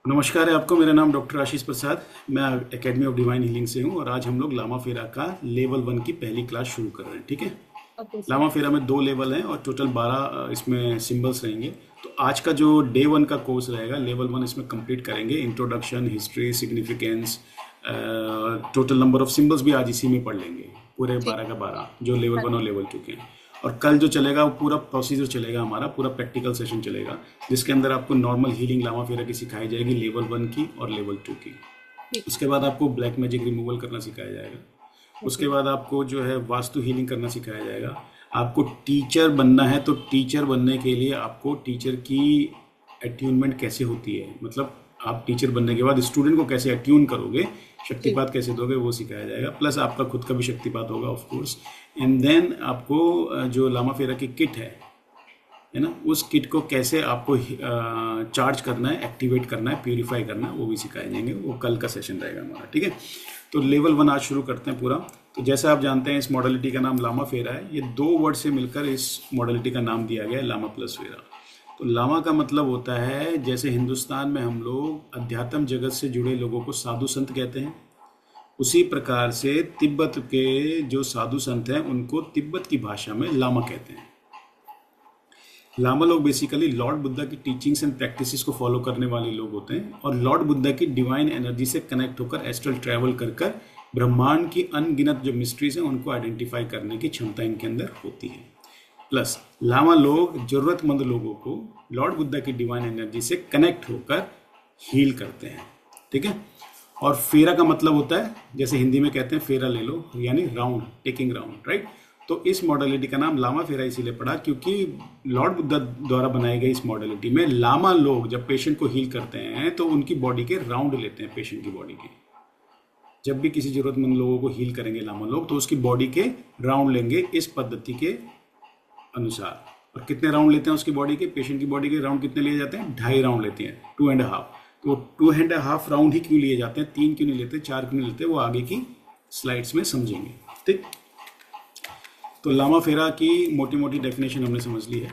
नमस्कार है आपको। मेरा नाम डॉक्टर आशीष प्रसाद। मैं एकेडमी ऑफ डिवाइन हीलिंग से हूँ और आज हम लोग लामा फेरा का लेवल 1 की पहली क्लास शुरू कर रहे हैं। ठीक है। Okay sir. लामा फेरा में 2 लेवल हैं और टोटल 12 इसमें सिंबल्स रहेंगे। तो आज का जो डे 1 का कोर्स रहेगा, लेवल 1 इसमें कंप्लीट करेंगे। Introduction, history, significance, total number of symbols भी आज इसी में पढ़ लेंगे, पूरे ठीक। 12 का 12 जो लेवल हाँ 1 और जी। लेवल 2 के हैं। और कल जो चलेगा वो पूरा प्रोसीजर चलेगा, हमारा पूरा प्रैक्टिकल सेशन चलेगा, जिसके अंदर आपको नॉर्मल हीलिंग लामा फेरा की सिखाई जाएगी, लेवल 1 की और लेवल 2 की। ठीक। उसके बाद आपको ब्लैक मैजिक रिमूवल करना सिखाया जाएगा। ओके। उसके बाद आपको जो है वास्तु हीलिंग करना सिखाया जाएगा। आपको टीचर बनना है तो टीचर बनने के लिए आपको टीचर की अट्यूनमेंट कैसे होती है, मतलब आप टीचर बनने के बाद स्टूडेंट को कैसे अट्यून करोगे, जी। शक्तिपात कैसे दोगे, वो सिखाया जाएगा। प्लस आपका खुद का भी शक्तिपात होगा ऑफ कोर्स। एंड देन आपको जो लामा फेरा की किट है ना, उस किट को कैसे आपको चार्ज करना है, एक्टिवेट करना है, प्यूरिफाई करना है, वो भी सिखाए जाएंगे। वो कल का सेशन रहेगा हमारा। ठीक है। तो लेवल 1 आज शुरू करते हैं पूरा। तो जैसा आप जानते हैं, इस मॉडलिटी का नाम लामा फेरा है। ये 2 वर्ड से मिलकर इस मॉडलिटी का नाम दिया गया है, लामा प्लस फेरा। तो लामा का मतलब होता है, जैसे हिंदुस्तान में हम लोग अध्यात्म जगत से जुड़े लोगों को साधु संत कहते हैं, उसी प्रकार से तिब्बत के जो साधु संत हैं उनको तिब्बत की भाषा में लामा कहते हैं। लामा लोग बेसिकली लॉर्ड बुद्धा की टीचिंग्स एंड प्रैक्टिसेस को फॉलो करने वाले लोग होते हैं और लॉर्ड बुद्धा की डिवाइन एनर्जी से कनेक्ट होकर एस्ट्रल ट्रैवल कर कर ब्रह्मांड की अनगिनत जो मिस्ट्रीज हैं उनको आइडेंटिफाई करने की क्षमता इनके अंदर होती है। प्लस लामा लोग जरूरतमंद लोगों को लॉर्ड बुद्धा की डिवाइन एनर्जी से कनेक्ट होकर हील करते हैं। ठीक है। और फेरा का मतलब होता है, जैसे हिंदी में कहते हैं फेरा ले लो, यानी राउंड, टेकिंग राउंड, राइट। तो इस मॉडलिटी का नाम लामा फेरा इसीलिए पड़ा क्योंकि लॉर्ड बुद्धा द्वारा बनाई गई इस मॉडलिटी में लामा लोग जब पेशेंट को हील करते हैं तो उनकी बॉडी के राउंड लेते हैं। पेशेंट की बॉडी के जब भी किसी जरूरतमंद लोगों को हील करेंगे लामा लोग, तो उसकी बॉडी के राउंड लेंगे इस पद्धति के अनुसार। और कितने राउंड लेते हैं उसकी बॉडी के, पेशेंट की बॉडी के राउंड कितने लिए जाते हैं? 2.5 राउंड लेते हैं, 2.5। तो 2.5 राउंड ही क्यों लिए जाते हैं, 3 क्यों नहीं लेते, 4 क्यों नहीं लेते, वो आगे की स्लाइड्स में समझेंगे। ठीक। तो लामा फेरा की मोटी मोटी डेफिनेशन हमने समझ ली है।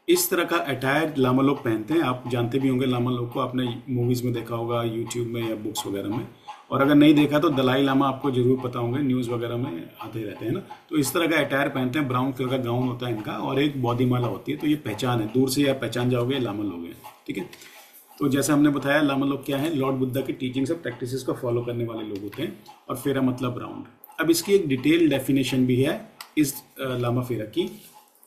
इस तरह का अटायर लामा लोग पहनते हैं। आप जानते भी होंगे लामा लोग को, आपने मूवीज में देखा होगा, यूट्यूब में या बुक्स वगैरह में। और अगर नहीं देखा तो दलाई लामा आपको जरूर पता होंगे, न्यूज़ वगैरह में आते रहते हैं ना। तो इस तरह का अटायर पहनते हैं, ब्राउन कलर का गाउन होता है इनका और एक बॉडी माला होती है। तो ये पहचान है, दूर से आप पहचान जाओगे लामा लोग हैं। ठीक है। तो जैसा हमने बताया, लामा लोग क्या है, लॉर्ड बुद्धा की टीचिंग्स और प्रैक्टिसेस को फॉलो करने वाले लोग होते हैं। और फेरा मतलब राउंड। अब इसकी एक डिटेल डेफिनेशन भी है इस लामा फेरा की,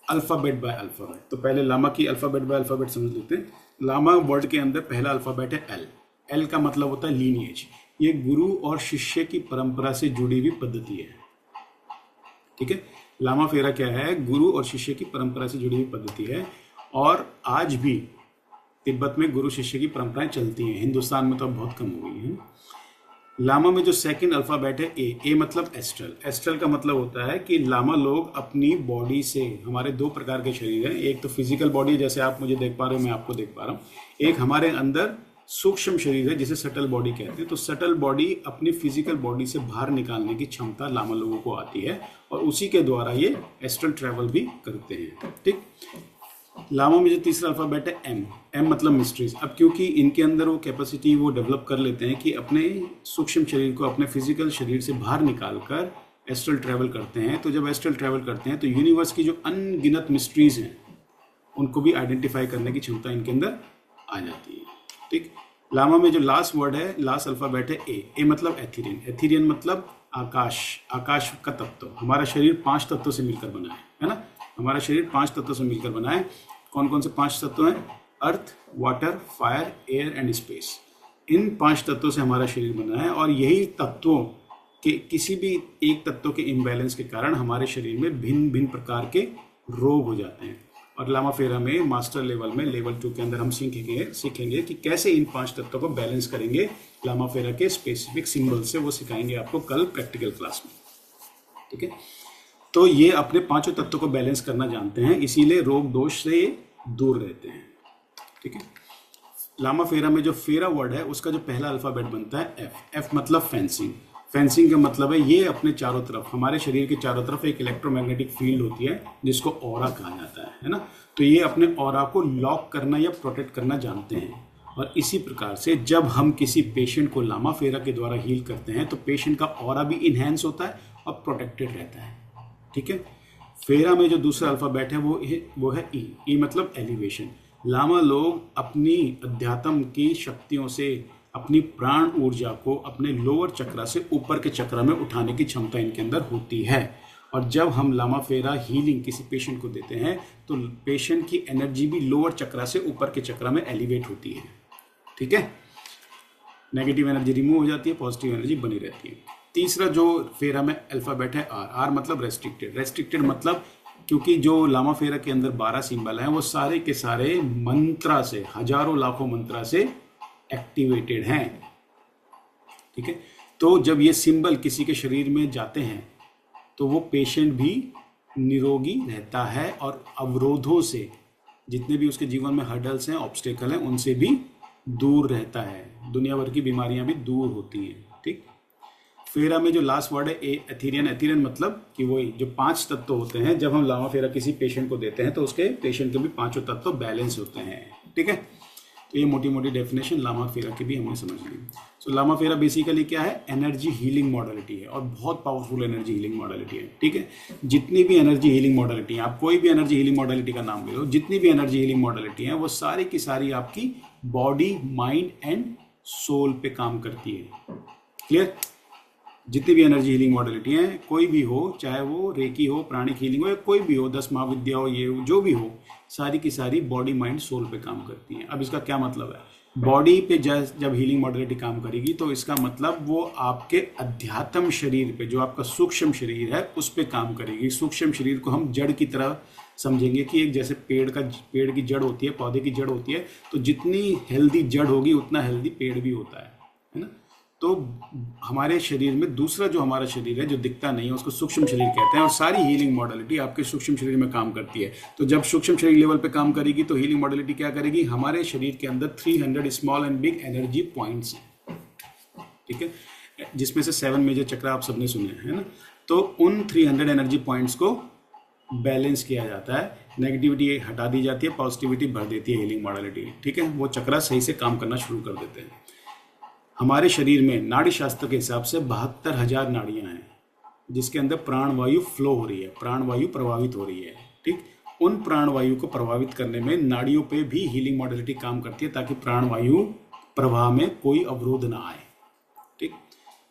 अल्फ़ाबेट बाय अल्फ़ाबेट। तो पहले लामा की अल्फ़ाबेट बाय अल्फ़ाबेट समझ लेते हैं। लामा वर्ड के अंदर पहला अल्फ़ाबेट है एल। एल का मतलब होता है लीनिएज। ये गुरु और शिष्य की परंपरा से जुड़ी हुई पद्धति है। ठीक है। लामा फेरा क्या है, गुरु और शिष्य की परंपरा से जुड़ी हुई पद्धति है। और आज भी तिब्बत में गुरु शिष्य की परंपराएं चलती हैं। हिंदुस्तान में तो अब बहुत कम हो गई हैं। लामा में जो सेकंड अल्फाबेट है ए मतलब एस्ट्रल। एस्ट्रल का मतलब होता है कि लामा लोग अपनी बॉडी से, हमारे 2 प्रकार के शरीर हैं, एक तो फिजिकल बॉडी जैसे आप मुझे देख पा रहे हो, मैं आपको देख पा रहा हूँ, एक हमारे अंदर सूक्ष्म शरीर है जिसे सटल बॉडी कहते हैं। तो सटल बॉडी अपनी फिजिकल बॉडी से बाहर निकालने की क्षमता लामा लोगों को आती है और उसी के द्वारा ये एस्ट्रल ट्रैवल भी करते हैं। ठीक। लामा में जो तीसरा अल्फाबेट है एम। एम मतलब मिस्ट्रीज। अब क्योंकि इनके अंदर वो कैपेसिटी वो डेवलप कर लेते हैं कि अपने सूक्ष्म शरीर को अपने फिजिकल शरीर से बाहर निकाल कर एस्ट्रल ट्रैवल करते हैं। तो जब एस्ट्रल ट्रैवल करते हैं तो यूनिवर्स की जो अनगिनत मिस्ट्रीज हैं उनको भी आइडेंटिफाई करने की क्षमता इनके अंदर आ जाती है। ठीक। लामा में जो लास्ट वर्ड है, लास्ट अल्फाबेट है ए मतलब एथीरियन। एथीरियन मतलब आकाश, आकाश का तत्व। हमारा शरीर 5 तत्वों से मिलकर बना है ना। हमारा शरीर 5 तत्वों से मिलकर बना है। कौन कौन से 5 तत्व हैं? Earth, water, fire, air and space. इन 5 तत्वों से हमारा शरीर बना है और यही तत्वों के किसी भी एक तत्व के इम्बैलेंस के कारण हमारे शरीर में भिन्न भिन्न प्रकार के रोग हो जाते हैं। और लामा फेरा में मास्टर लेवल में, लेवल 2 के अंदर हम सीखेंगे कि कैसे इन 5 तत्वों को बैलेंस करेंगे लामा फेरा के स्पेसिफिक सिंबल से। वो सिखाएंगे आपको कल प्रैक्टिकल क्लास में। ठीक है। तो ये अपने 5 तत्वों को बैलेंस करना जानते हैं, इसीलिए रोग दोष से ये दूर रहते हैं। ठीक है। लामा फेरा में जो फेरा वर्ड है उसका जो पहला अल्फाबेट बनता है एफ। एफ मतलब फेंसिंग। फेंसिंग का मतलब है ये अपने चारों तरफ, हमारे शरीर के चारों तरफ एक इलेक्ट्रोमैग्नेटिक फील्ड होती है जिसको ऑरा कहा जाता है ना। तो ये अपने ऑरा को लॉक करना या प्रोटेक्ट करना जानते हैं। और इसी प्रकार से जब हम किसी पेशेंट को लामा फेरा के द्वारा हील करते हैं तो पेशेंट का ऑरा भी इन्हेंस होता है और प्रोटेक्टेड रहता है। ठीक है। फेरा में जो दूसरा अल्फाबेट है वो है ई। ई मतलब एलिवेशन। लामा लोग अपनी अध्यात्म की शक्तियों से अपनी प्राण ऊर्जा को अपने लोअर चक्रा से ऊपर के चक्रा में उठाने की क्षमता इनके अंदर होती है। और जब हम लामा फेरा हीलिंग किसी पेशेंट को देते हैं तो पेशेंट की एनर्जी भी लोअर चक्रा से ऊपर के चक्रा में एलिवेट होती है। ठीक है। नेगेटिव एनर्जी रिमूव हो जाती है, पॉजिटिव एनर्जी बनी रहती है। तीसरा जो फेरा में अल्फाबेट है आर। आर मतलब रेस्ट्रिक्टेड। रेस्ट्रिक्टेड मतलब क्योंकि जो लामा फेरा के अंदर 12 सिंबल हैं वो सारे के सारे मंत्रा से, हजारों लाखों मंत्रा से एक्टिवेटेड हैं। ठीक है। तो जब ये सिंबल किसी के शरीर में जाते हैं तो वो पेशेंट भी निरोगी रहता है और अवरोधों से, जितने भी उसके जीवन में हर्डल्स हैं, ऑब्स्टेकल हैं, उनसे भी दूर रहता है। दुनिया भर की बीमारियां भी दूर होती हैं। ठीक। फेरा में जो लास्ट वर्ड है ए, एथीरियन। एथीरियन मतलब कि वो जो 5 तत्व होते हैं, जब हम लामा फेरा किसी पेशेंट को देते हैं तो उसके पेशेंट के भी 5 तत्व बैलेंस होते हैं। ठीक है। तो ये मोटी मोटी डेफिनेशन लामा फेरा की भी हमने समझ ली। सो लामा फेरा बेसिकली क्या है? एनर्जी हीलिंग मॉडलिटी है और बहुत पावरफुल एनर्जी हीलिंग मॉडलिटी है। ठीक है। जितनी भी एनर्जी हीलिंग मॉडलिटी है, आप कोई भी एनर्जी हीलिंग मॉडलिटी का नाम ले लो, जितनी भी एनर्जी हीलिंग मॉडलिटी है वो सारी की सारी आपकी बॉडी, माइंड एंड सोल पे काम करती है। क्लियर? जितनी भी एनर्जी हीलिंग मॉडलिटी है, कोई भी हो, चाहे वो रेकी हो, प्राणिक हीलिंग हो या कोई भी हो, 10 महाविद्या हो, ये जो भी हो, सारी की सारी बॉडी, माइंड, सोल पे काम करती हैं। अब इसका क्या मतलब है? बॉडी पे जब हीलिंग मॉडलिटी काम करेगी तो इसका मतलब वो आपके अध्यात्म शरीर पे, जो आपका सूक्ष्म शरीर है, उस पे काम करेगी। सूक्ष्म शरीर को हम जड़ की तरह समझेंगे कि एक जैसे पेड़ की जड़ होती है, पौधे की जड़ होती है, तो जितनी हेल्दी जड़ होगी उतना हेल्दी पेड़ भी होता है ना। तो हमारे शरीर में दूसरा जो हमारा शरीर है जो दिखता नहीं है उसको सूक्ष्म शरीर कहते हैं और सारी हीलिंग मॉडलिटी आपके सूक्ष्म शरीर में काम करती है। तो जब सूक्ष्म शरीर लेवल पे काम करेगी तो हीलिंग मॉडलिटी क्या करेगी? हमारे शरीर के अंदर 300 small and big energy points हैं। ठीक है। जिसमें से 7 मेजर चक्र आप सबने सुने हैं ना। तो उन 300 एनर्जी पॉइंट्स को बैलेंस किया जाता है, नेगेटिविटी हटा दी जाती है, पॉजिटिविटी भर देती है हीलिंग मॉडलिटी। ठीक है। वो चक्र सही से काम करना शुरू कर देते हैं। हमारे शरीर में नाड़ी शास्त्र के हिसाब से 72,000 नाड़ियां हैं जिसके अंदर प्राणवायु फ्लो हो रही है, प्राणवायु प्रभावित हो रही है। ठीक। उन प्राणवायु को प्रभावित करने में नाड़ियों पे भी हीलिंग मॉडलिटी काम करती है ताकि प्राणवायु प्रवाह में कोई अवरोध ना आए। ठीक।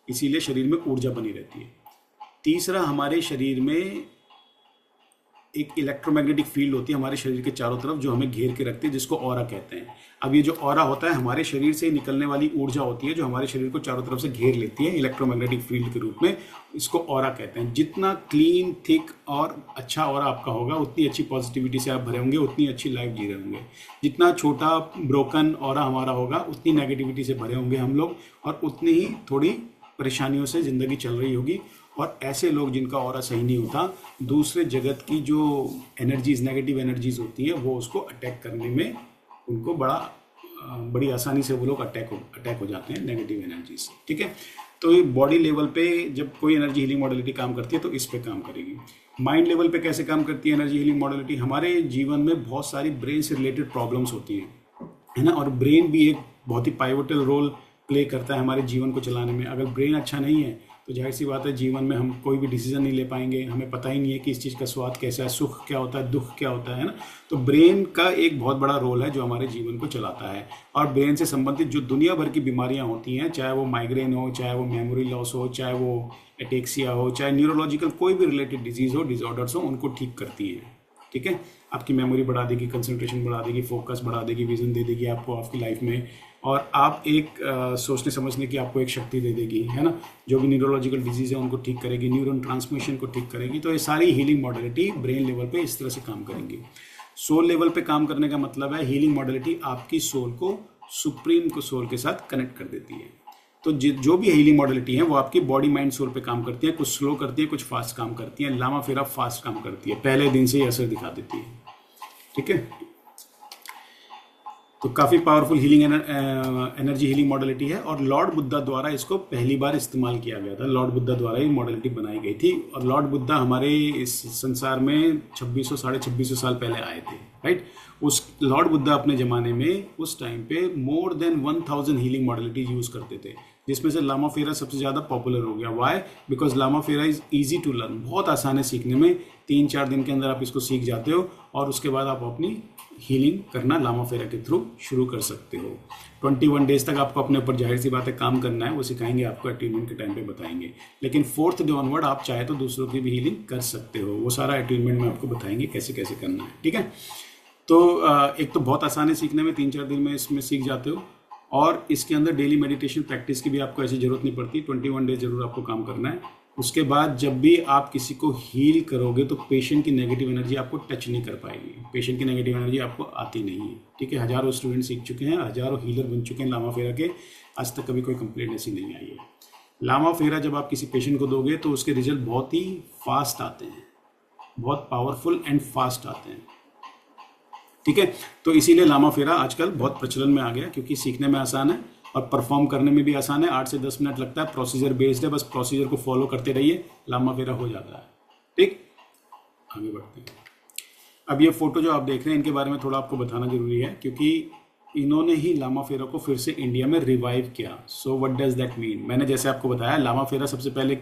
इसीलिए शरीर में ऊर्जा बनी रहती है। तीसरा, हमारे शरीर में एक इलेक्ट्रोमैग्नेटिक फील्ड होती है हमारे शरीर के चारों तरफ जो हमें घेर के रखती है, जिसको ऑरा कहते हैं। अब ये जो ऑरा होता है हमारे शरीर से निकलने वाली ऊर्जा होती है जो हमारे शरीर को चारों तरफ से घेर लेती है इलेक्ट्रोमैग्नेटिक फील्ड के रूप में, इसको ऑरा कहते हैं। जितना क्लीन, थिक और अच्छा ऑरा आपका होगा उतनी अच्छी पॉजिटिविटी से आप भरे होंगे, उतनी अच्छी लाइफ जी रहे होंगे। जितना छोटा ब्रोकन ऑरा हमारा होगा उतनी नेगेटिविटी से भरे होंगे हम लोग और उतनी ही थोड़ी परेशानियों से ज़िंदगी चल रही होगी। और ऐसे लोग जिनका ऑरा सही नहीं होता, दूसरे जगत की जो एनर्जीज, नेगेटिव एनर्जीज होती हैं वो उसको अटैक करने में उनको बड़ी आसानी से वो लोग अटैक हो जाते हैं नेगेटिव एनर्जी से। ठीक है। तो ये बॉडी लेवल पे जब कोई एनर्जी हीलिंग मॉडलिटी काम करती है तो इस पे काम करेगी। माइंड लेवल पे कैसे काम करती है एनर्जी हीलिंग मॉडलिटी? हमारे जीवन में बहुत सारी ब्रेन से रिलेटेड प्रॉब्लम्स होती हैं, है ना। और ब्रेन भी एक बहुत ही पाइवोटल रोल प्ले करता है हमारे जीवन को चलाने में। अगर ब्रेन अच्छा नहीं है तो जाहिर सी बात है जीवन में हम कोई भी डिसीजन नहीं ले पाएंगे, हमें पता ही नहीं है कि इस चीज़ का स्वाद कैसा है, सुख क्या होता है, दुख क्या होता है ना। तो ब्रेन का एक बहुत बड़ा रोल है जो हमारे जीवन को चलाता है। और ब्रेन से संबंधित जो दुनिया भर की बीमारियां होती हैं, चाहे वो माइग्रेन हो, चाहे वो मेमोरी लॉस हो, चाहे वो एटेक्सिया हो, चाहे न्यूरोलॉजिकल कोई भी रिलेटेड डिजीज हो, डिसऑर्डर्स हो, उनको ठीक करती है। ठीक है। आपकी मेमोरी बढ़ा देगी, कंसंट्रेशन बढ़ा देगी, फोकस बढ़ा देगी, विजन दे देगी आपको आपकी लाइफ में, और आप एक सोचने समझने की आपको एक शक्ति दे देगी, है ना। जो भी न्यूरोलॉजिकल डिजीज है उनको ठीक करेगी, न्यूरॉन ट्रांसमिशन को ठीक करेगी। तो ये सारी हीलिंग मॉडलिटी ब्रेन लेवल पे इस तरह से काम करेंगी। सोल लेवल पे काम करने का मतलब है हीलिंग मॉडलिटी आपकी सोल को सुप्रीम को सोल के साथ कनेक्ट कर देती है। तो जो भी हीलिंग मॉडलिटी है वो आपकी बॉडी, माइंड, सोल पे काम करती है। कुछ स्लो करती है, कुछ फास्ट काम करती है। लामा फेरा फास्ट काम करती है, पहले दिन से ही असर दिखा देती है। ठीक है। तो काफ़ी powerful healing energy healing modality है और लॉर्ड बुद्धा द्वारा इसको पहली बार इस्तेमाल किया गया था। लॉर्ड बुद्धा द्वारा ये मॉडलिटी बनाई गई थी और लॉर्ड बुद्धा हमारे इस संसार में 2600 साढ़े 2600 साल पहले आए थे, राइट। उस लॉर्ड बुद्धा अपने ज़माने में उस टाइम पे more than 1000 healing modality use करते थे, जिसमें से लामा फेरा सबसे ज़्यादा पॉपुलर हो गया। वाई? बिकॉज लामा फेरा इज़ ईजी टू लर्न, बहुत आसान है सीखने में। 3-4 दिन के अंदर आप इसको सीख जाते हो और उसके बाद आप अपनी हीलिंग करना लामा फेरा के थ्रू शुरू कर सकते हो। 21 डेज तक आपको अपने ऊपर जाहिर सी बात है काम करना है, वो सिखाएंगे आपको, अट्यूनमेंट के टाइम पे बताएंगे। लेकिन 4th डे ऑनवर्ड आप चाहे तो दूसरों की भी हीलिंग कर सकते हो, वो सारा अट्यूनमेंट में आपको बताएंगे कैसे कैसे करना है, ठीक है। तो एक तो बहुत आसान है सीखने में, 3-4 दिन में इसमें सीख जाते हो और इसके अंदर डेली मेडिटेशन प्रैक्टिस की भी आपको ऐसी जरूरत नहीं पड़ती। 21 डेज जरूर आपको काम करना है। उसके बाद जब भी आप किसी को हील करोगे तो पेशेंट की नेगेटिव एनर्जी आपको टच नहीं कर पाएगी, पेशेंट की नेगेटिव एनर्जी आपको आती नहीं है, ठीक है। हजारों स्टूडेंट सीख चुके हैं, हजारों हीलर बन चुके हैं लामा फेरा के, आज तक कभी कोई कंप्लेंट ऐसी नहीं आई है। लामा फेरा जब आप किसी पेशेंट को दोगे तो उसके रिजल्ट बहुत ही फास्ट आते हैं, बहुत पावरफुल एंड फास्ट आते हैं, ठीक है। तो इसीलिए लामा फेरा आजकल बहुत प्रचलन में आ गया, क्योंकि सीखने में आसान है और परफॉर्म करने में भी आसान है। 8 से 10 मिनट लगता है, प्रोसीजर बेस्ड है, बस प्रोसीजर को फॉलो करते रहिए, लामा फेरा हो जाता है, ठीक। आगे बढ़ते हैं। अब ये फोटो जो आप देख रहे हैं इनके बारे में थोड़ा आपको बताना जरूरी है, क्योंकि इन्होंने ही लामा फेरा को फिर से इंडिया में रिवाइव किया। So what does that mean? मैंने जैसे आपको बताया, लामा फेरा सबसे पहले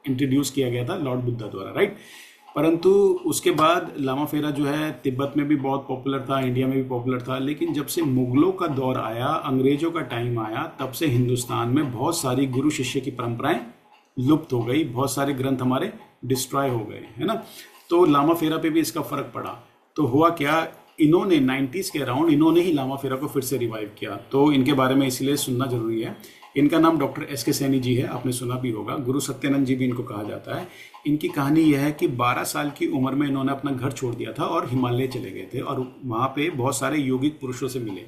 इंट्रोड्यूस किया गया था लॉर्ड बुद्धा द्वारा, राइट। परंतु उसके बाद लामा फेरा जो है तिब्बत में भी बहुत पॉपुलर था, इंडिया में भी पॉपुलर था, लेकिन जब से मुगलों का दौर आया, अंग्रेजों का टाइम आया, तब से हिंदुस्तान में बहुत सारी गुरु शिष्य की परंपराएं लुप्त हो गई, बहुत सारे ग्रंथ हमारे डिस्ट्रॉय हो गए, है ना। तो लामा फेरा पे भी इसका फर्क पड़ा। तो हुआ क्या, इन्होंने 90s के अराउंड इन्होंने ही लामा फेरा को फिर से रिवाइव किया। तो इनके बारे में इसलिए सुनना जरूरी है। इनका नाम डॉक्टर S.K. सैनी जी है, आपने सुना भी होगा, गुरु सत्यानंद जी भी इनको कहा जाता है। इनकी कहानी यह है कि 12 साल की उम्र में इन्होंने अपना घर छोड़ दिया था और हिमालय चले गए थे और वहाँ पे बहुत सारे योगिक पुरुषों से मिले।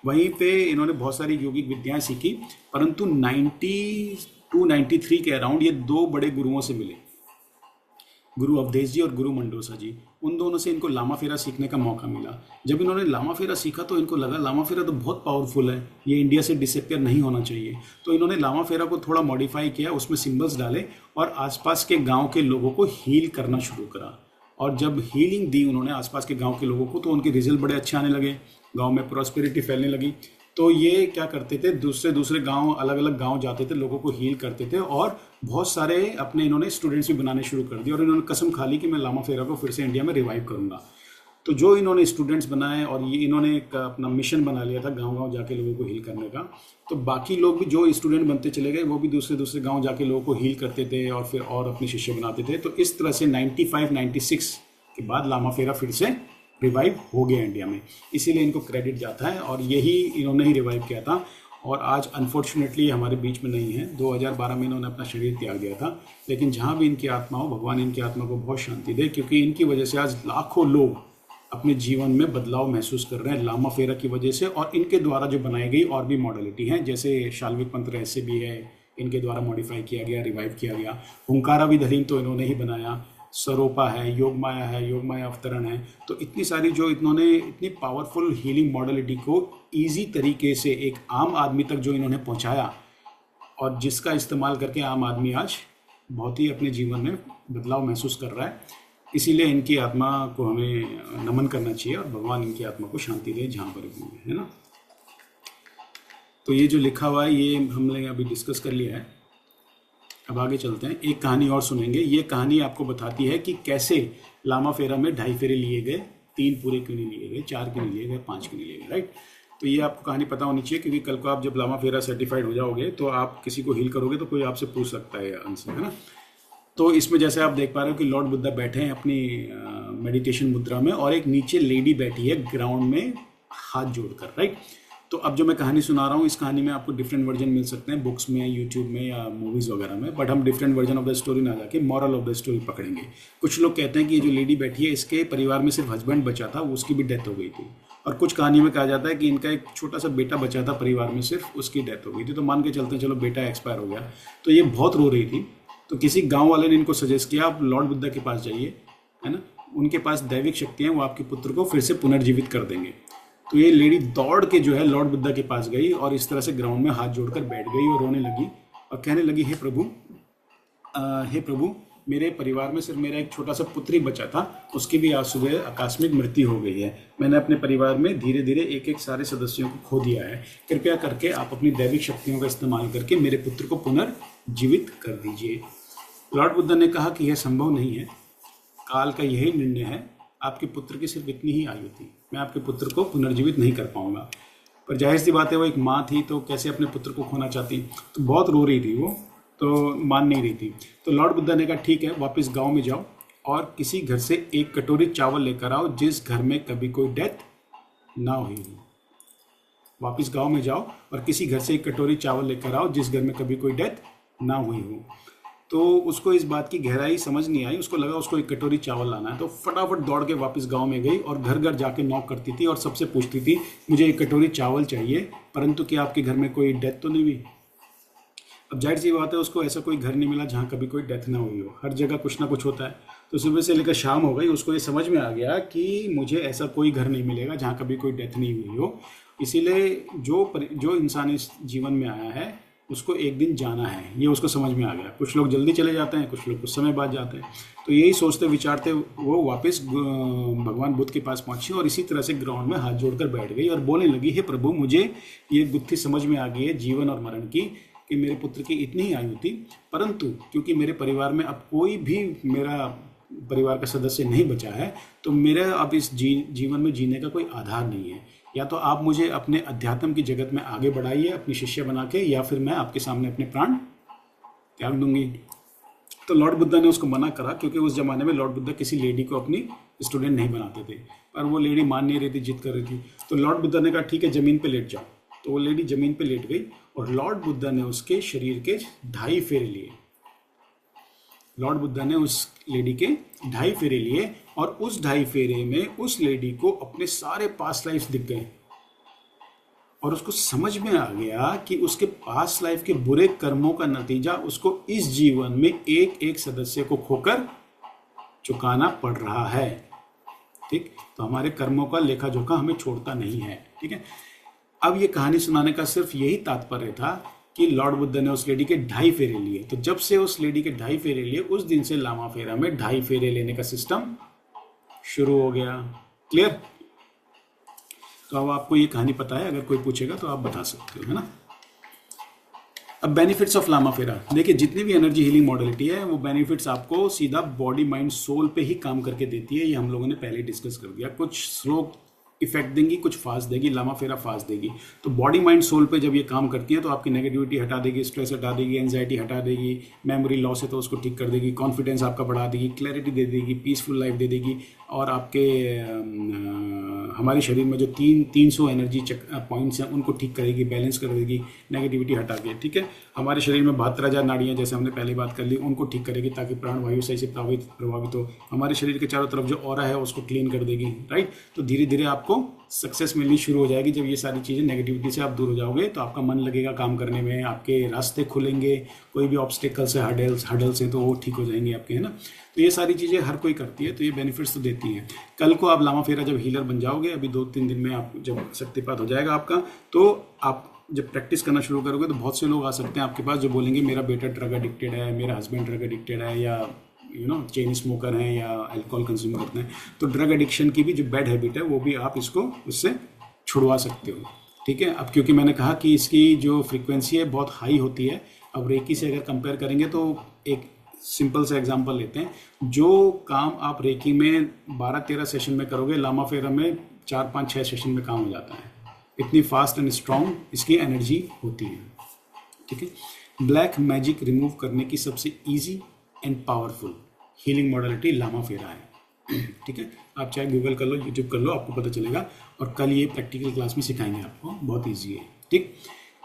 वहीं पे इन्होंने बहुत सारी योगिक विद्याएं सीखी, परंतु 92-93 के अराउंड ये 2 बड़े गुरुओं से मिले, गुरु अवधेश जी और गुरु मंडोसा जी। उन दोनों से इनको लामा फेरा सीखने का मौका मिला। जब इन्होंने लामा फेरा सीखा तो इनको लगा लामा फेरा तो बहुत पावरफुल है, ये इंडिया से डिसअपियर नहीं होना चाहिए। तो इन्होंने लामा फेरा को थोड़ा मॉडिफाई किया, उसमें सिंबल्स डाले और आसपास के गांव के लोगों को हील करना शुरू करा। और जब हीलिंग दी उन्होंने आसपास के गांव के लोगों को, तो उनके रिजल्ट बड़े अच्छे आने लगे, गाँव में प्रॉस्पेरिटी फैलने लगी। तो ये क्या करते थे, दूसरे गांव, अलग अलग गांव जाते थे, लोगों को हील करते थे और बहुत सारे अपने इन्होंने स्टूडेंट्स भी बनाने शुरू कर दिए। और इन्होंने कसम खा ली कि मैं लामा फेरा को फिर से इंडिया में रिवाइव करूंगा। तो जो इन्होंने स्टूडेंट्स बनाए और ये इन्होंने एक अपना मिशन बना लिया था गांव गांव जाके लोगों को हील करने का। तो बाकी लोग भी जो स्टूडेंट बनते चले गए, वो भी दूसरे गाँव जाके लोगों को हील करते थे और फिर और अपने शिष्य बनाते थे। तो इस तरह से 95-96 के बाद लामा फेरा फिर से रिवाइव हो गया इंडिया में, इसीलिए इनको क्रेडिट जाता है और यही इन्होंने ही रिवाइव किया था। और आज अनफॉर्चुनेटली हमारे बीच में नहीं है। 2012 में इन्होंने अपना शरीर त्याग दिया था, लेकिन जहाँ भी इनकी आत्मा हो, भगवान इनकी आत्मा को बहुत शांति दे, क्योंकि इनकी वजह से आज लाखों लोग अपने जीवन में बदलाव महसूस कर रहे हैं लामा फेरा की वजह से। और इनके द्वारा जो बनाई गई और भी मॉडलिटी हैं, जैसे शाल्विक पंथ रहस्य भी है, इनके द्वारा मॉडिफाई किया गया, रिवाइव किया गया। हुंकारा विधलीन तो इन्होंने ही बनाया, सरोपा है, योग माया अवतरण है। तो इतनी सारी जो इन्होंने इतनी पावरफुल हीलिंग मॉडलिटी को इजी तरीके से एक आम आदमी तक जो इन्होंने पहुंचाया, और जिसका इस्तेमाल करके आम आदमी आज बहुत ही अपने जीवन में बदलाव महसूस कर रहा है। इसीलिए इनकी आत्मा को हमें नमन करना चाहिए और भगवान इनकी आत्मा को शांति दे जहाँ पर भी है ना। तो ये जो लिखा हुआ है ये हमने अभी डिस्कस कर लिया है। अब आगे चलते हैं, एक कहानी और सुनेंगे। ये कहानी आपको बताती है कि कैसे लामा फेरा में 2.5 फेरे लिए गए, 3 पूरे क्यों नहीं लिए गए, 4 क्यों नहीं लिए गए, 5 क्यों नहीं लिए गए, राइट। तो ये आपको कहानी पता होनी चाहिए, क्योंकि कल को आप जब लामा फेरा सर्टिफाइड हो जाओगे तो आप किसी को हील करोगे तो कोई आपसे पूछ सकता है आंसर, है ना। तो इसमें जैसे आप देख पा रहे हो कि लॉर्ड बुद्धा बैठे हैं अपनी मेडिटेशन मुद्रा में और एक नीचे लेडी बैठी है ग्राउंड में हाथ जोड़कर, राइट। तो अब जो मैं कहानी सुना रहा हूँ, इस कहानी में आपको डिफरेंट वर्जन मिल सकते हैं बुक्स में, यूट्यूब में या मूवीज़ वगैरह में, बट हम different version of the story ना जाके मॉरल ऑफ द स्टोरी पकड़ेंगे। कुछ लोग कहते हैं कि ये जो लेडी बैठी है इसके परिवार में सिर्फ हस्बैंड बचा था, उसकी भी डेथ हो गई थी। और कुछ कहानी में कहा जाता है कि इनका एक छोटा सा बेटा बचा था परिवार में, सिर्फ उसकी डेथ हो गई थी। तो मान के चलते हैं चलो बेटा एक्सपायर हो गया, तो ये बहुत रो रही थी। तो किसी गाँव वाले ने इनको सजेस्ट किया आप लॉर्ड बुद्धा के पास जाइए, है ना, उनके पास दैविक शक्ति है, वो आपके पुत्र को फिर से पुनर्जीवित कर देंगे। तो ये लेडी दौड़ के जो है लॉर्ड बुद्धा के पास गई और इस तरह से ग्राउंड में हाथ जोड़कर बैठ गई और रोने लगी और कहने लगी, हे प्रभु, मेरे परिवार में सिर्फ मेरा एक छोटा सा पुत्र ही बचा था, उसकी भी आज सुबह आकस्मिक मृत्यु हो गई है। मैंने अपने परिवार में धीरे धीरे एक एक सारे सदस्यों को खो दिया है। कृपया करके आप अपनी दैविक शक्तियों का इस्तेमाल करके मेरे पुत्र को पुनर्जीवित कर दीजिए। लॉर्ड बुद्धा ने कहा कि यह संभव नहीं है, काल का यही निर्णय है, आपके पुत्र की सिर्फ इतनी ही आयु थी, मैं आपके पुत्र को पुनर्जीवित नहीं कर पाऊंगा। पर जाहिर सी बात है, वो एक माँ थी तो कैसे अपने पुत्र को खोना चाहती, तो बहुत रो रही थी वो, तो मान नहीं रही थी। तो लॉर्ड बुद्धा ने कहा ठीक है, वापस गांव में जाओ और किसी घर से एक कटोरी चावल लेकर आओ जिस घर में कभी कोई डेथ ना हुई हो। वापस गांव में जाओ और किसी घर से एक कटोरी चावल लेकर आओ जिस घर में कभी कोई डेथ ना हुई हो। तो उसको इस बात की गहराई समझ नहीं आई, उसको लगा उसको एक कटोरी चावल लाना है, तो फटाफट दौड़ के वापस गांव में गई और घर घर जाके नॉक करती थी और सबसे पूछती थी, मुझे एक कटोरी चावल चाहिए, परंतु क्या आपके घर में कोई डेथ तो नहीं हुई। अब जाहिर सी बात है, उसको ऐसा कोई घर नहीं मिला जहाँ कभी कोई डेथ ना हुई हो, हर जगह कुछ ना कुछ होता है। तो सुबह से लेकर शाम हो गई, उसको ये समझ में आ गया कि मुझे ऐसा कोई घर नहीं मिलेगा जहाँ कभी कोई डेथ नहीं हुई हो। इसीलिए जो इंसान इस जीवन में आया है उसको एक दिन जाना है, ये उसको समझ में आ गया। कुछ लोग जल्दी चले जाते हैं, कुछ लोग कुछ समय बाद जाते हैं। तो यही सोचते विचारते वो वापस भगवान बुद्ध के पास पहुंची और इसी तरह से ग्राउंड में हाथ जोड़कर बैठ गई और बोलने लगी, हे प्रभु, मुझे ये गुत्थी समझ में आ गई है जीवन और मरण की, कि मेरे पुत्र की इतनी ही आयु थी, परंतु क्योंकि मेरे परिवार में अब कोई भी मेरा परिवार का सदस्य नहीं बचा है, तो मेरा अब इस जीवन में जीने का कोई आधार नहीं है। या तो आप मुझे अपने अध्यात्म की जगत में आगे बढ़ाइए अपनी शिष्य बना के, या फिर मैं आपके सामने अपने प्राण त्याग दूंगी। तो लॉर्ड बुद्धा ने उसको मना करा, क्योंकि उस जमाने में लॉर्ड बुद्धा किसी लेडी को अपनी स्टूडेंट नहीं बनाते थे, पर वो लेडी मान नहीं रही थी, जिद कर रही थी। तो लॉर्ड बुद्धा ने कहा ठीक है, जमीन पे लेट जाओ। तो वो लेडी जमीन पे लेट गई और लॉर्ड बुद्धा ने उसके शरीर के 2.5 फेरे लिए। लॉर्ड बुद्धा ने उस लेडी के 2.5 फेरे लिए और उस 2.5 फेरे में उस लेडी को अपने सारे पास्ट लाइफ दिख गए और उसको समझ में आ गया कि उसके पास्ट लाइफ के बुरे कर्मों का नतीजा उसको इस जीवन में एक एक सदस्य को खोकर चुकाना पड़ रहा है। ठीक, तो हमारे कर्मों का लेखा जोखा हमें छोड़ता नहीं है। ठीक है, अब ये कहानी सुनाने का सिर्फ यही तात्पर्य था कि लॉर्ड बुद्धा ने उस लेडी के 2.5 फेरे लिए। तो जब से उस लेडी के 2.5 फेरे लिए, उस दिन से लामा फेरा में 2.5 फेरे लेने का सिस्टम शुरू हो गया। क्लियर? तो अब आपको ये कहानी पता है, अगर कोई पूछेगा तो आप बता सकते हो, है ना। अब बेनिफिट्स ऑफ लामा फेरा देखिए, जितनी भी एनर्जी हीलिंग मॉडलिटी है वो बेनिफिट्स आपको सीधा बॉडी माइंड सोल पे ही काम करके देती है। ये हम लोगों ने पहले डिस्कस कर दिया। कुछ स्लो इफेक्ट देंगी, कुछ फास्ट देगी, लामा फेरा फास्ट देगी। तो बॉडी माइंड सोल पे जब ये काम करती है तो आपकी नेगेटिविटी हटा देगी, स्ट्रेस हटा देगी, एंजाइटी हटा देगी, मेमोरी लॉस है तो उसको ठीक कर देगी, कॉन्फिडेंस आपका बढ़ा देगी, क्लैरिटी दे देगी, पीसफुल लाइफ दे देगी। और आपके हमारे शरीर में जो 300 एनर्जी पॉइंट्स हैं उनको ठीक करेगी, बैलेंस कर देगी, नेगेटिविटी हटा के। ठीक है, हमारे शरीर में 72,000 नाड़ियाँ, जैसे हमने पहले बात कर ली, उनको ठीक करेगी ताकि प्राण वायु सही से प्रभावित हो। हमारे शरीर के चारों तरफ जो ऑरा है उसको क्लीन कर देगी। राइट, तो धीरे धीरे आपको सक्सेस मिलनी शुरू हो जाएगी। जब ये सारी चीज़ें, नेगेटिविटी से आप दूर हो जाओगे तो आपका मन लगेगा काम करने में, आपके रास्ते खुलेंगे, कोई भी ऑब्स्टिकल्स है, हडल्स हैं तो वो ठीक हो जाएंगे आपके, है ना। तो ये सारी चीज़ें हर कोई करती है, तो ये बेनिफिट्स तो देती हैं। कल को आप लामा फेरा जब हीलर बन जाओगे, अभी 2-3 दिन में आप जब शक्तिपात हो जाएगा आपका, तो आप जब प्रैक्टिस करना शुरू करोगे तो बहुत से लोग आ सकते हैं आपके पास जो बोलेंगे मेरा बेटा ड्रग एडिक्टेड है, मेरा हस्बैंड ड्रग एडिक्टेड है, या चेन स्मोकर हैं, या अल्कोहल कंज्यूम करते हैं। तो ड्रग एडिक्शन की भी जो बैड हैबिट है वो भी आप इसको उससे छुड़वा सकते हो। ठीक है, अब क्योंकि मैंने कहा कि इसकी जो फ्रीक्वेंसी है बहुत हाई होती है। अब रेकी से अगर कंपेयर करेंगे तो एक सिंपल सा एग्जांपल लेते हैं, जो काम आप रेकी में 12-13 सेशन में करोगे, लामा फेरा में 4-5-6 सेशन में काम हो जाता है। इतनी फास्ट एंड स्ट्रॉन्ग इसकी एनर्जी होती है। ठीक है, ब्लैक मैजिक रिमूव करने की सबसे easy and powerful healing modality Lama Fera है। ठीक है, आप चाहे गूगल कर लो, यूट्यूब कर लो, आपको पता चलेगा। और कल ये प्रैक्टिकल क्लास में सिखाएंगे आपको, बहुत इजी है। ठीक,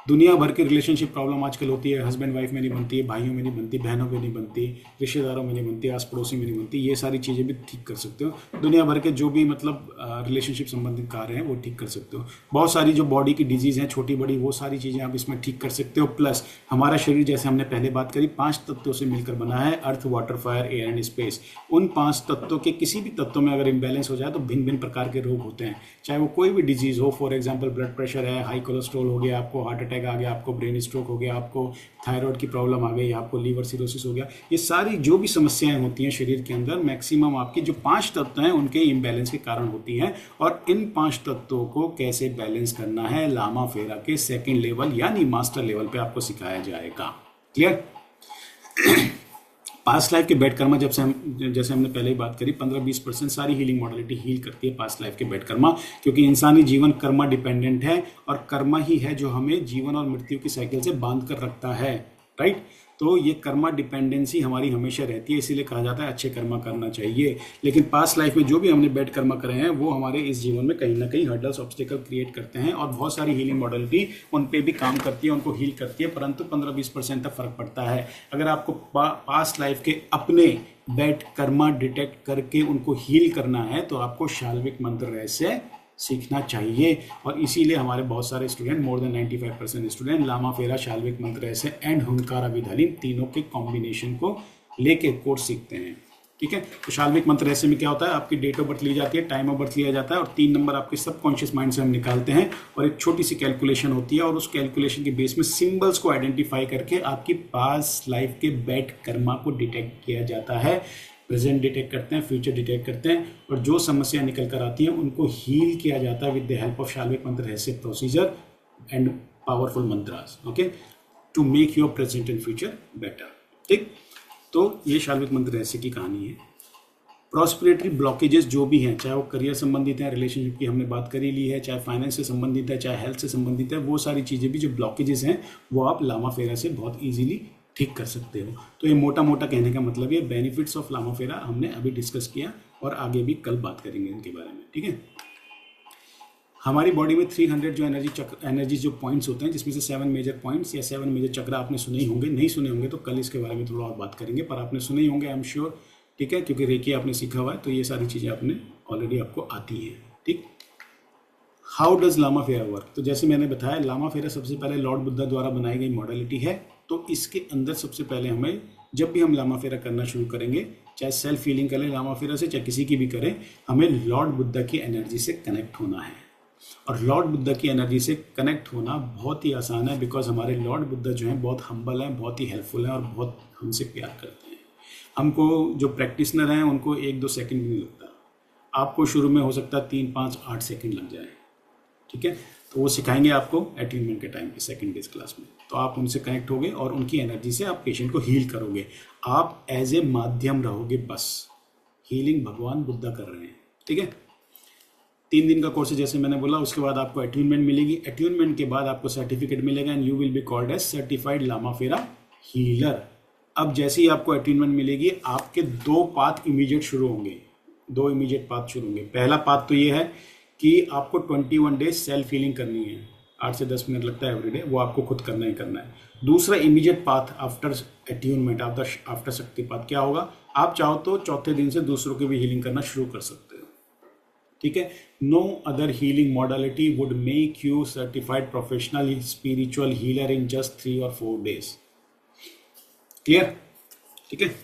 दुनिया भर की रिलेशनशिप प्रॉब्लम आजकल होती है, हस्बैंड वाइफ में नहीं बनती है, भाइयों में नहीं बनती, बहनों में नहीं बनती, रिश्तेदारों में नहीं बनती, आस पड़ोसी में नहीं बनती, ये सारी चीज़ें भी ठीक कर सकते हो। दुनिया भर के जो भी मतलब रिलेशनशिप संबंधित कार्य हैं वो ठीक कर सकते हो। बहुत सारी जो बॉडी की डिजीज़ हैं छोटी बड़ी, वो सारी चीज़ें आप इसमें ठीक कर सकते हो। प्लस हमारा शरीर, जैसे हमने पहले बात करी, 5 तत्वों से मिलकर बना है, earth, water, fire, air and space. उन 5 तत्वों के किसी भी तत्व में अगर इम्बैलेंस हो जाए तो भिन्न भिन्न प्रकार के रोग होते हैं, चाहे वो कोई भी डिजीज़ हो। फॉर एग्जाम्पल ब्लड प्रेशर है, हाई कोलेस्ट्रॉल हो गया, आपको हार्ट अटैक आ गया, आपको ब्रेन स्ट्रोक हो गया, आपको थायराइड की प्रॉब्लम आ गई, आपको लीवर सिरोसिस हो गया, ये सारी जो भी समस्याएं होती हैं शरीर के अंदर, मैक्सिमम आपकी जो 5 तत्व हैं उनके इम्बैलेंस के कारण होती हैं। और इन 5 तत्वों को कैसे बैलेंस करना है, लामा फेरा के सेकंड लेवल यानी मास्टर लेवल पे आपको सिखाया जाएगा। क्लियर? पास्ट लाइफ के बेड कर्मा, जैसे हमने पहले ही बात करी, 15-20% सारी हीलिंग मॉडलिटी हील करती है पास्ट लाइफ के बेड कर्मा, क्योंकि इंसानी जीवन कर्मा डिपेंडेंट है और कर्मा ही है जो हमें जीवन और मृत्यु की साइकिल से बांध कर रखता है। राइट? तो ये कर्मा डिपेंडेंसी हमारी हमेशा रहती है, इसीलिए कहा जाता है अच्छे कर्मा करना चाहिए। लेकिन पास्ट लाइफ में जो भी हमने बैड कर्मा करे हैं वो हमारे इस जीवन में कहीं ना कहीं हर्डल्स, ऑब्स्टिकल क्रिएट करते हैं, और बहुत सारी हीलिंग मॉडलिटी उन पे भी काम करती है, उनको हील करती है, परंतु 15-20% तक फर्क पड़ता है। अगर आपको पास्ट लाइफ के अपने बैड कर्मा डिटेक्ट करके उनको हील करना है तो आपको शाल्विक मंत्र रहस्य सीखना चाहिए। और इसीलिए हमारे बहुत सारे student, more than 95% student, Lama Fera, शाल्विक मंत्र रहस्य एंड हुंकारा विधालीम तीनों के कॉम्बिनेशन को लेके कोर्स सीखते हैं। ठीक है? तो शाल्विक मंत्र रहस्य में क्या होता है, आपकी डेट ऑफ बर्थ ली जाती है, टाइम ऑफ बर्थ लिया जाता है, और 3 नंबर आपके सबकॉन्शियस माइंड से हम निकालते हैं, और एक छोटी सी कैलकुलेशन होती है, और उस कैलकुलेशन के बेस में सिंबल्स को आइडेंटिफाई करके आपकी पास्ट लाइफ के बैड कर्मा को डिटेक्ट किया जाता है। प्रेजेंट डिटेक्ट करते हैं, फ्यूचर डिटेक्ट करते हैं, और जो समस्या निकल कर आती हैं उनको हील किया जाता है विद द हेल्प ऑफ शाल्विक मंत्र रहस्य procedure and powerful mantras, okay, to make your present and future better. ठीक? तो ये शाल्विक मंत्र रहस्य की कहानी है। प्रॉस्पेरिटी ब्लॉकेजेस जो भी हैं, चाहे वो करियर संबंधित है, रिलेशनशिप की हमने बात करी ली है, चाहे फाइनेंस से संबंधित है, चाहे हेल्थ से संबंधित है, वो सारी चीज़ें भी जो ब्लॉकेजेस हैं वो आप लामा फेरा से बहुत ईजिली ठीक कर सकते हो। तो ये मोटा मोटा कहने का मतलब ये बेनिफिट्स ऑफ लामा फेरा हमने अभी डिस्कस किया, और आगे भी कल बात करेंगे इनके बारे में। ठीक है? हमारी बॉडी में 300 जो एनर्जी जो पॉइंट्स होते हैं, जिसमें से 7 मेजर पॉइंट्स या 7 मेजर चक्र आपने सुने ही होंगे, नहीं सुने होंगे तो कल इसके बारे में थोड़ा और बात करेंगे, पर आपने सुने ही होंगे, आई एम श्योर। ठीक है? क्योंकि रेकी आपने सीखा हुआ है, तो ये सारी चीज़ें आपने ऑलरेडी आपको आती हैं। ठीक? हाउ डज लामा फेरा वर्क? तो जैसे मैंने बताया, लामा फेरा सबसे पहले लॉर्ड बुद्धा द्वारा बनाई गई मॉडलिटी है। तो इसके अंदर सबसे पहले हमें, जब भी हम लामा फेरा करना शुरू करेंगे, चाहे सेल्फ हीलिंग करें लामा फेरा से, चाहे किसी की भी करें, हमें लॉर्ड बुद्धा की एनर्जी से कनेक्ट होना है। और लॉर्ड बुद्धा की एनर्जी से कनेक्ट होना बहुत ही आसान है, बिकॉज हमारे लॉर्ड बुद्धा जो हैं बहुत हम्बल हैं, बहुत ही हेल्पफुल हैं, और बहुत हमसे प्यार करते हैं। हमको जो प्रैक्टिशनर हैं उनको 1-2 सेकंड भी नहीं लगता, आपको शुरू में हो सकता है 3, 5, 8 सेकंड लग जाए। ठीक है? तो वो सिखाएंगे आपको अटेनमेंट के टाइम पे, सेकंड बेस क्लास में। तो आप उनसे कनेक्ट होगे और उनकी एनर्जी से आप पेशेंट को हील करोगे। आप एज ए माध्यम रहोगे, बस हीलिंग भगवान बुद्धा कर रहे हैं। ठीक है? 3 दिन का कोर्स है, जैसे मैंने बोला। उसके बाद आपको अट्यूनमेंट मिलेगी, अट्यूनमेंट के बाद आपको सर्टिफिकेट मिलेगा, and you will be called as certified Lama Fera healer. अब जैसे ही आपको अट्यूनमेंट मिलेगी, आपके 2 पाथ इमीडिएट शुरू होंगे, 2 इमीडिएट पाथ शुरू होंगे। पहला पाथ तो ये है कि आपको 21 डेज सेल्फ हीलिंग करनी है, 8 से 10 मिनट लगता है एवरीडे, वो आपको खुद करना ही करना है। दूसरा immediate path after attunement, after शक्तिपात, क्या होगा, आप चाहो तो चौथे दिन से दूसरों की भी हीलिंग करना शुरू कर सकते हो। ठीक है? No other healing modality would make you certified professional spiritual healer in just 3 और 4 डेज। क्लियर? ठीक है?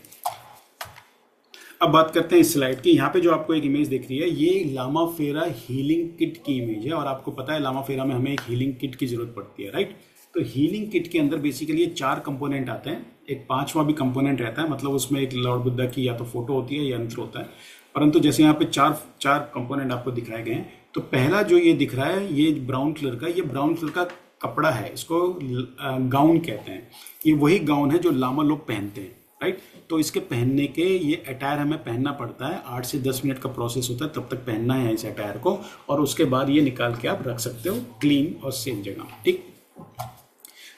अब बात करते हैं इस स्लाइड की। यहाँ पे जो आपको एक इमेज दिख रही है, ये लामा फेरा हीलिंग किट की इमेज है, और आपको पता है लामा फेरा में हमें एक हीलिंग किट की जरूरत पड़ती है, राइट? तो हीलिंग किट के अंदर बेसिकली 4 कंपोनेंट आते हैं, एक 5वां भी कंपोनेंट रहता है, मतलब उसमें एक लॉर्ड बुद्धा की या तो फोटो होती है या यंत्र होता है, परंतु जैसे यहाँ पे 4 कंपोनेंट आपको दिखाए गए हैं। तो पहला जो ये दिख रहा है, ये ब्राउन कलर का, ये ब्राउन कलर का कपड़ा है, इसको गाउन कहते हैं। ये वही गाउन है जो लामा लोग पहनते हैं, राइट? तो इसके पहनने के, ये अटायर हमें पहनना पड़ता है, 8 से 10 मिनट का प्रोसेस होता है, तब तक पहनना है इस अटायर को, और उसके बाद ये निकाल के आप रख सकते हो क्लीन और सेफ जगह। ठीक?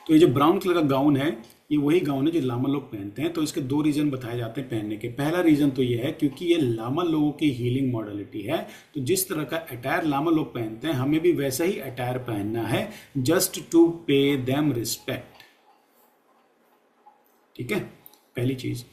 तो ये जो ब्राउन कलर का गाउन है, ये वही गाउन है जो लामा लोग पहनते हैं। तो इसके दो रीजन बताए जाते हैं पहनने के। पहला रीजन तो ये है क्योंकि ये लामा लोगों की हीलिंग मॉडलिटी है, तो जिस तरह का अटायर लामा लोग पहनते हैं हमें भी वैसा ही अटायर पहनना है, just to pay them respect. ठीक है, पहली चीज।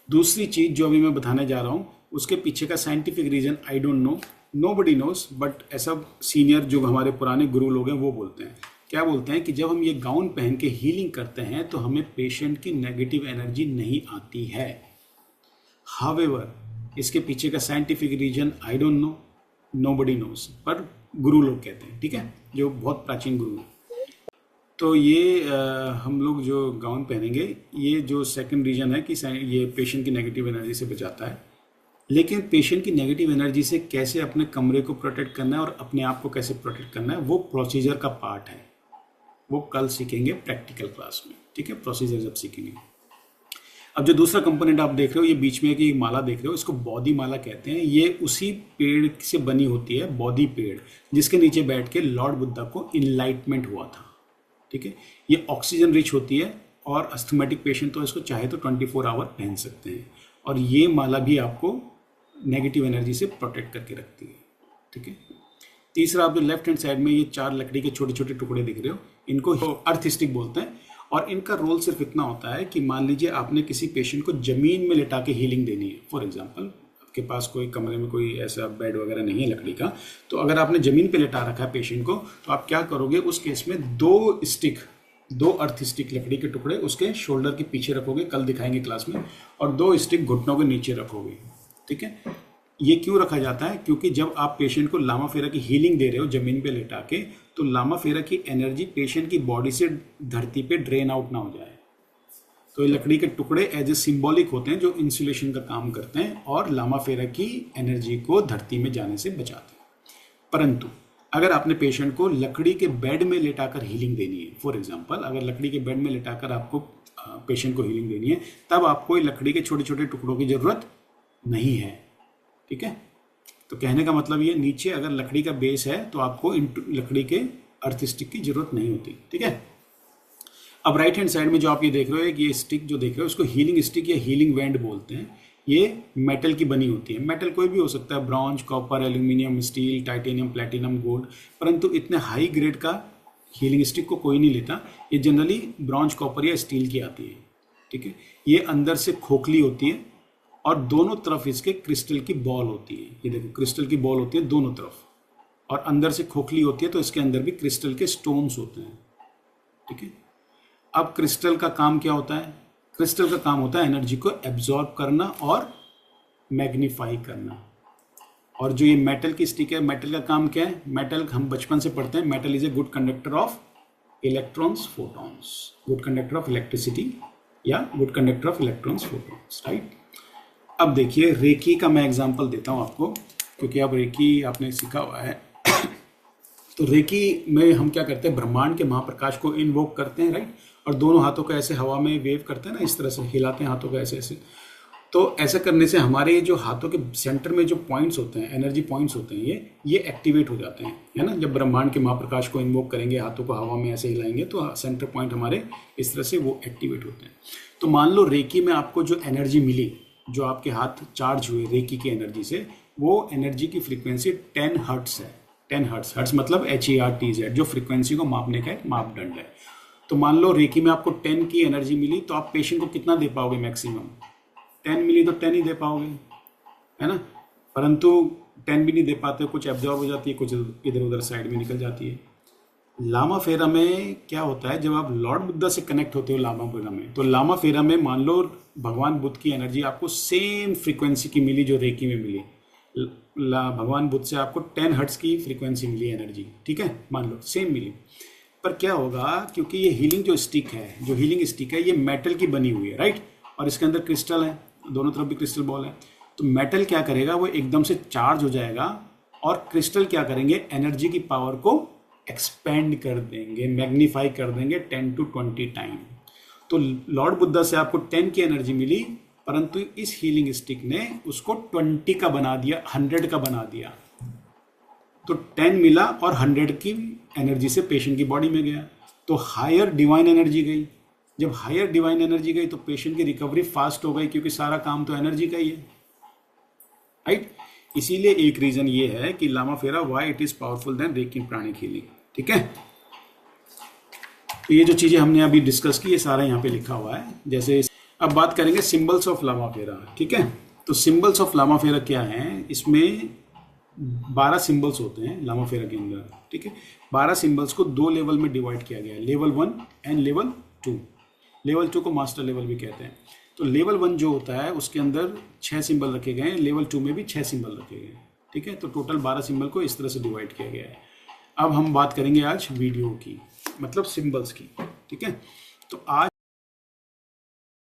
दूसरी चीज जो अभी मैं बताने जा रहा हूं उसके पीछे का scientific reason I don't know, nobody knows, but ऐसा सीनियर जो हमारे पुराने गुरु लोग हैं वो बोलते हैं। क्या बोलते हैं कि जब हम ये गाउन पहन के हीलिंग करते हैं तो हमें पेशेंट की नेगेटिव एनर्जी नहीं आती है। हावेवर इसके पीछे का scientific reason I don't know, nobody knows, पर गुरु लोग कहते हैं। ठीक है, जो बहुत प्राचीन गुरु हैं। तो ये हम लोग जो गाउन पहनेंगे, ये जो सेकंड रीजन है कि ये पेशेंट की नेगेटिव एनर्जी से बचाता है। लेकिन पेशेंट की नेगेटिव एनर्जी से कैसे अपने कमरे को प्रोटेक्ट करना है और अपने आप को कैसे प्रोटेक्ट करना है वो प्रोसीजर का पार्ट है, वो कल सीखेंगे प्रैक्टिकल क्लास में। ठीक है, प्रोसीजर जब सीखेंगे। अब जो दूसरा कंपोनेंट आप देख रहे हो, ये बीच में की माला देख रहे हो, इसको बोधि माला कहते हैं। ये उसी पेड़ से बनी होती है, बोधि पेड़, जिसके नीचे बैठ के लॉर्ड बुद्धा को इनलाइटमेंट हुआ था। ठीक है, ये ऑक्सीजन रिच होती है और अस्थमेटिक पेशेंट तो इसको चाहे तो 24 आवर पहन सकते हैं। और ये माला भी आपको नेगेटिव एनर्जी से प्रोटेक्ट करके रखती है। ठीक है, तीसरा आप जो लेफ्ट हैंड साइड में ये 4 लकड़ी के छोटे छोटे टुकड़े दिख रहे हो, इनको अर्थ स्टिक बोलते हैं। और इनका रोल सिर्फ इतना होता है कि मान लीजिए आपने किसी पेशेंट को जमीन में लिटा के हीलिंग देनी है। फॉर एग्जांपल, आपके पास कोई कमरे में कोई ऐसा बेड वगैरह नहीं है लकड़ी का, तो अगर आपने जमीन पे लिटा रखा है पेशेंट को, तो आप क्या करोगे उस केस में 2 अर्थ स्टिक लकड़ी के टुकड़े उसके शोल्डर के पीछे रखोगे, कल दिखाएंगे क्लास में, और 2 स्टिक घुटनों के नीचे रखोगे। ठीक है, ये क्यों रखा जाता है? क्योंकि जब आप पेशेंट को लामा फेरा की हीलिंग दे रहे हो जमीन पे लेटा के, तो लामा फेरा की एनर्जी पेशेंट की बॉडी से धरती पे ड्रेन आउट ना हो जाए। तो ये लकड़ी के टुकड़े एज ए सिंबॉलिक होते हैं जो इंसुलेशन का काम करते हैं और लामा फेरा की एनर्जी को धरती में जाने से बचाते हैं। परंतु अगर आपने पेशेंट को लकड़ी के बेड में लेटाकर हीलिंग देनी है, फॉर एग्जांपल अगर लकड़ी के बेड में लेटाकर आपको पेशेंट को हीलिंग देनी है, तब आपको लकड़ी के छोटे छोटे टुकड़ों की जरूरत नहीं है। ठीक है, तो कहने का मतलब ये, नीचे अगर लकड़ी का बेस है तो आपको इन लकड़ी के अर्थ स्टिक की जरूरत नहीं होती। ठीक है, अब राइट हैंड साइड में जो आप ये देख रहे हो, ये स्टिक जो देख रहे हो, उसको हीलिंग स्टिक या हीलिंग बैंड बोलते हैं। ये मेटल की बनी होती है। मेटल कोई भी हो सकता है, bronze, copper, aluminium, steel, titanium, platinum, gold, परंतु इतने हाई ग्रेड का हीलिंग स्टिक को कोई नहीं लेता। ये जनरली ब्रॉन्ज, कॉपर या स्टील की आती है। ठीक है, ये अंदर से खोखली होती है और दोनों तरफ इसके क्रिस्टल की बॉल होती है। ये देखो, क्रिस्टल की बॉल होती है दोनों तरफ, और अंदर से खोखली होती है, तो इसके अंदर भी क्रिस्टल के स्टोन्स होते हैं। ठीक है, अब क्रिस्टल का काम क्या होता है? क्रिस्टल का काम होता है एनर्जी को एब्जॉर्ब करना और मैग्नीफाई करना। और जो ये मेटल की स्टिक है, मेटल का काम क्या है? मेटल हम बचपन से पढ़ते हैं, metal is a good conductor of electrons, photons, good conductor of electricity या good conductor of electrons, photons, right. अब देखिए, रेकी का मैं एग्जांपल देता हूं आपको, क्योंकि अब रेकी आपने सीखा हुआ है। तो रेकी में हम क्या करते हैं, ब्रह्मांड के महाप्रकाश को इन्वोक करते हैं, राइट, और दोनों हाथों को ऐसे हवा में वेव करते हैं ना, इस तरह से हिलाते हैं हाथों को ऐसे ऐसे। तो ऐसा करने से हमारे जो हाथों के सेंटर में जो पॉइंट्स होते हैं, एनर्जी पॉइंट्स होते हैं, ये एक्टिवेट हो जाते हैं, है ना। जब ब्रह्मांड के महाप्रकाश को इन्वोक करेंगे, हाथों को हवा में ऐसे हिलाएंगे, तो सेंटर पॉइंट हमारे इस तरह से वो एक्टिवेट होते हैं। तो मान लो रेकी में आपको जो एनर्जी मिली, जो आपके हाथ चार्ज हुए रेकी की एनर्जी से, वो एनर्जी की फ्रीक्वेंसी 10 हर्ट्स है। 10 हर्ट्स, हर्ट्स मतलब HERTZ, जो फ्रीक्वेंसी को मापने का एक मापदंड है। तो मान लो रेकी में आपको 10 की एनर्जी मिली, तो आप पेशेंट को कितना दे पाओगे? मैक्सिमम 10 मिली तो 10 ही दे पाओगे, है ना। परंतु 10 भी नहीं दे पाते, कुछ एब्जॉर्ब हो जाती है, कुछ इधर उधर साइड में निकल जाती है। लामा फेरा में क्या होता है, जब आप लॉर्ड बुद्धा से कनेक्ट होते हो लामा फेरा में, तो लामा फेरा में मान लो भगवान बुद्ध की एनर्जी आपको सेम फ्रीक्वेंसी की मिली जो रेकी में मिली। भगवान बुद्ध से आपको 10 हर्ट्स की फ्रीक्वेंसी मिली एनर्जी, ठीक है, मान लो सेम मिली। पर क्या होगा, क्योंकि ये हीलिंग जो स्टिक है, जो हीलिंग स्टिक है, ये मेटल की बनी हुई है, राइट, और इसके अंदर क्रिस्टल है, दोनों तरफ भी क्रिस्टल बॉल है। तो मेटल क्या करेगा, वो एकदम से चार्ज हो जाएगा, और क्रिस्टल क्या करेंगे, एनर्जी की पावर को एक्सपेंड कर देंगे, मैग्नीफाई कर देंगे 10 to 20 टाइम। तो लॉर्ड बुद्धा से आपको 10 की एनर्जी मिली, परंतु इस हीलिंग स्टिक ने उसको 20 का बना दिया, 100 का बना दिया। तो 10 मिला और 100 की एनर्जी से पेशेंट की बॉडी में गया, तो हायर डिवाइन एनर्जी गई, जब हायर डिवाइन एनर्जी गई तो पेशेंट की रिकवरी फास्ट हो गई, क्योंकि सारा काम तो एनर्जी का ही है, राइट। इसीलिए एक रीजन ये है कि Lama Fera why it is powerful then reiki pranic healing, ठीक है। तो ये जो चीजें हमने अभी डिस्कस की ये सारा यहाँ पे लिखा हुआ है। जैसे अब बात करेंगे सिंबल्स ऑफ लामा फेरा, ठीक है। तो सिंबल्स ऑफ लामा फेरा क्या है, इसमें 12 सिंबल्स होते हैं लामा फेरा के अंदर, ठीक है। 12 सिंबल्स को 2 लेवल में डिवाइड किया गया है, लेवल 1 एंड लेवल 2। लेवल 2 को मास्टर लेवल भी कहते हैं। तो लेवल 1 जो होता है उसके अंदर 6 सिंबल रखे गए हैं, लेवल 2 में भी 6 सिंबल रखे गए हैं, ठीक है। तो टोटल 12 सिंबल को इस तरह से डिवाइड किया गया है। अब हम बात करेंगे आज वीडियो की, मतलब सिंबल्स की, ठीक है। तो आज